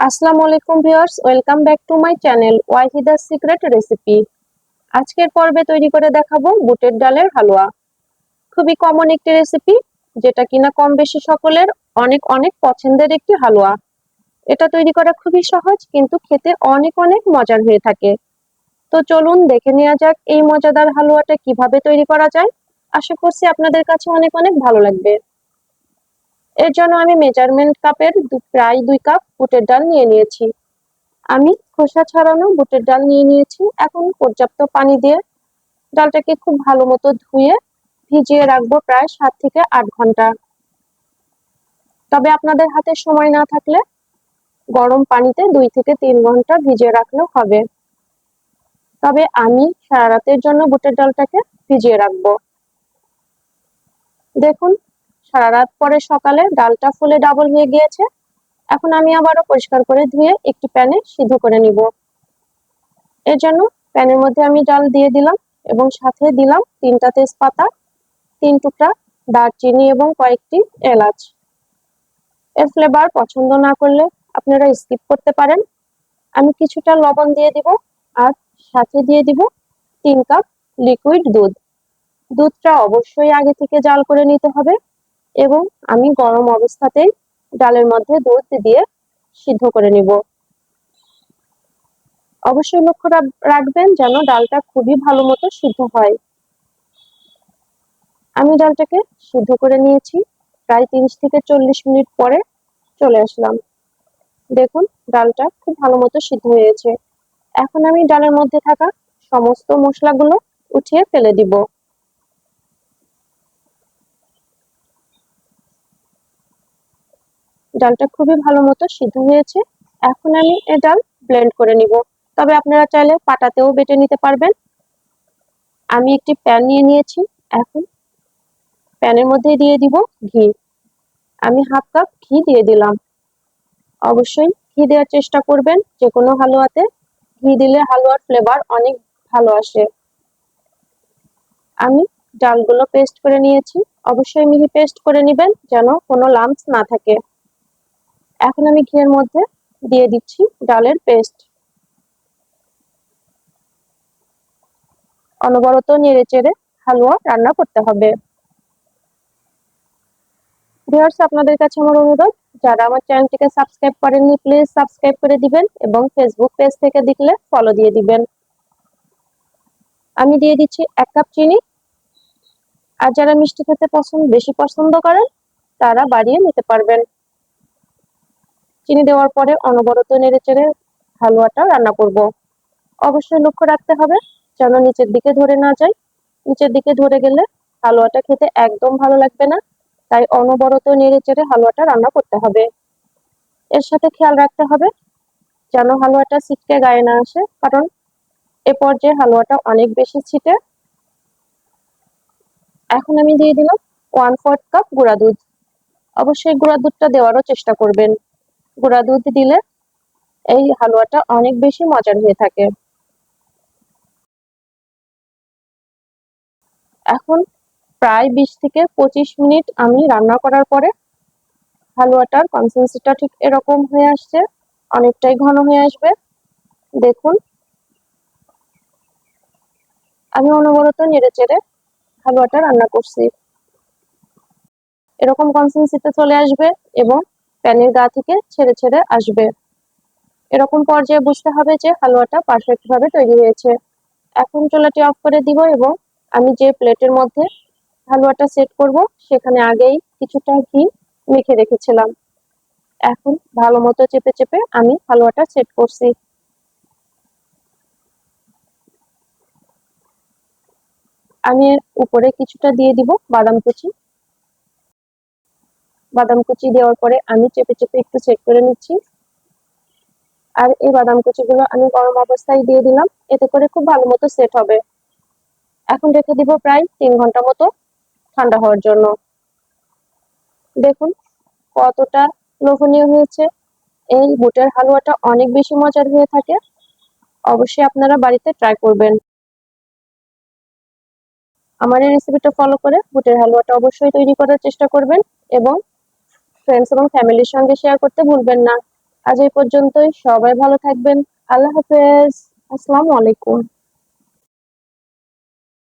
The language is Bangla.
আসসালামু আলাইকুম viewers, welcome back to my channel Wahida's secret recipe. আজকের পর্বে তৈরি করে দেখাবো বুটের ডালের হালুয়া। খুবই কমন একটি রেসিপি, যেটা কিনা কম বেশি সকলের অনেক অনেক পছন্দের একটি হালুয়া। এটা তৈরি করা খুবই সহজ, কিন্তু খেতে অনেক অনেক মজার হয়ে থাকে। তো চলুন দেখে নেওয়া যাক এই মজাদার হালুয়াটা কিভাবে তৈরি করা যায়। আশা করছি আপনাদের কাছে অনেক অনেক ভালো লাগবে। এর জন্য আমি মেজারমেন্ট কাপের প্রায় 2 কাপ বুটের ডাল নিয়ে নিয়েছি। আমি খোসা ছাড়ানো বুটের ডাল নিয়ে নিয়েছি। এখন পর্যাপ্ত পানি দিয়ে ডালটাকে খুব ভালো মতো ধুয়ে ভিজিয়ে রাখবো প্রায় 7 থেকে 8 ঘন্টা। তবে আপনাদের হাতে সময় না থাকলে গরম পানিতে 2 থেকে 3 ঘন্টা ভিজিয়ে রাখলেও হবে। তবে আমি সারা রাতের জন্য বুটের ডালটাকে ভিজিয়ে রাখবো। দেখুন, সারা রাত পরে সকালে ডালটা ফুলে ডাবল হয়ে গিয়েছে। এখন আমি আবারও পরিষ্কার করে ধুয়ে একটি প্যানে সিদ্ধ করে নিব। এর জন্য প্যানের মধ্যে আমি ডাল দিয়ে দিলাম এবং সাথে দিলাম 3টা তেজপাতা, 3 টুকরা দারচিনি এবং কয়েকটি এলাচ। এর ফ্লেভার পছন্দ না করলে আপনারা স্কিপ করতে পারেন। আমি কিছুটা লবণ দিয়ে দিব আর সাথে দিয়ে দিব 3 কাপ লিকুইড দুধ। দুধটা অবশ্যই আগে থেকে জাল করে নিতে হবে এবং আমি গরম অবস্থাতেই ডালের মধ্যে দুধ দিয়ে সিদ্ধ করে নিব। অবশ্যই লক্ষ্য রাখবেন যেন ডালটা খুবই ভালো মতো সিদ্ধ হয়। আমি ডালটাকে সিদ্ধ করে নিয়েছি। প্রায় 30 থেকে 40 মিনিট পরে চলে আসলাম। দেখুন, ডালটা খুব ভালো মতো সিদ্ধ হয়েছে। এখন আমি ডালের মধ্যে থাকা সমস্ত মশলাগুলো উঠিয়ে ফেলে দিব। ডালটা খুবই ভালো মতো সিদ্ধ হয়েছে। এখন আমি এই ডাল ব্লেন্ড করে নিব। তবে আপনারা চাইলে পাটাতেও বেটে নিতে পারবেন। আমি একটি প্যান নিয়ে নিয়েছি। এখন প্যানের মধ্যে দিয়ে দিব ঘি। আমি হাফ কাপ ঘি দিয়ে দিলাম। অবশ্যই ঘি দেওয়ার চেষ্টা করবেন যে কোনো হালুয়াতে। ঘি দিলে হালুয়ার ফ্লেভার অনেক ভালো আসে। আমি ডালগুলো পেস্ট করে নিয়েছি। অবশ্যই মিহি পেস্ট করে নেবেন যেন কোনো লাম্পস না থাকে। এখন আমি ঘিয়ের মধ্যে দিয়ে দিচ্ছি ডালের পেস্ট। অনবরত নেড়ে চেড়ে হালুয়া রান্না করতে হবে। ভিউয়ার্স, আপনাদের কাছে আমার অনুরোধ, যারা আমার চ্যানেলটিকে সাবস্ক্রাইব করেননি প্লিজ সাবস্ক্রাইব করে দিবেন এবং ফেসবুক পেজ থেকে দেখলে ফলো দিয়ে দিবেন। আমি দিয়ে দিচ্ছি 1 কাপ চিনি। আর যারা মিষ্টি খেতে বেশি পছন্দ করেন তারা বাড়িয়ে নিতে পারবেন। চিনি দেওয়ার পরে অনবরত নেড়েচেড়ে হালুয়াটা রান্না করব। অবশ্যই লক্ষ্য রাখতে হবে যেন নিচের দিকে ধরে না যায়। নিচের দিকে ধরে গেলে হালুয়াটা খেতে একদম ভালো লাগবে না। তাই অনবরত নেড়েচেড়ে হালুয়াটা রান্না করতে হবে। এর সাথে খেয়াল রাখতে হবে যেন হালুয়াটা ছিটকে গায়ে না আসে, কারণ এ পর্যায়ে হালুয়াটা অনেক বেশি ছিটে। এখন আমি দিয়ে দিলাম 1/4 কাপ গুঁড়া দুধ। অবশ্যই গুঁড়া দুধটা দেওয়ারও চেষ্টা করবেন। গুঁড়া দুধ দিলে এই হালুয়াটা অনেক বেশি মজার হয়ে থাকে। এখন প্রায় 20 থেকে 25 মিনিট আমি রান্না করার পরে হালুয়াটার কনসিস্টেন্সিটা ঠিক এরকম হয়ে আসছে, অনেকটাই ঘন হয়ে আসবে। দেখুন, আমি অনবরত নেড়েচেড়ে হালুয়াটা রান্না করছি। এরকম কনসিস্টেন্সিতে চলে আসবে এবং প্যানের গা থেকে ছেড়ে ছেড়ে আসবে। এরকম পর্যায়ে বুঝতে হবে যে হালুয়াটা পারফেক্ট ভাবে তৈরি হয়েছে। এখন চুলাটি অফ করে দিব এবং আমি যে প্লেটের মধ্যে হালুয়াটা সেট করব সেখানে আগেই কিছুটা ঘি মেখে রেখেছিলাম। এখন ভালো মতো চেপে চেপে আমি হালুয়াটা সেট করছি। আমি এর উপরে কিছুটা দিয়ে দিব বাদাম কুচি। বাদাম কুচি দেওয়ার পরে আমি চেপে চেপে একটু সেট করে নিচ্ছি। আর এই বাদাম কুচিগুলো আমি গরম অবস্থায় দিয়ে দিলাম, এতে করে খুব ভালো মতো সেট হবে। এখন রেখে দিব প্রায় 3 ঘন্টা মতো ঠান্ডা হওয়ার জন্য। দেখুন কতটা লোভনীয় হয়েছে। এই বুটের হালুয়াটা অনেক বেশি মজার হয়ে থাকে। অবশ্যই আপনারা বাড়িতে ট্রাই করবেন। আমার এই রেসিপিটা ফলো করে বুটের হালুয়াটা অবশ্যই তৈরি করার চেষ্টা করবেন এবং ফ্রেন্ডস এবং ফ্যামিলির সঙ্গে শেয়ার করতে ভুলবেন না। আজ এই পর্যন্তই, সবাই ভালো থাকবেন। আল্লাহ হাফেজ। আসসালামু আলাইকুম।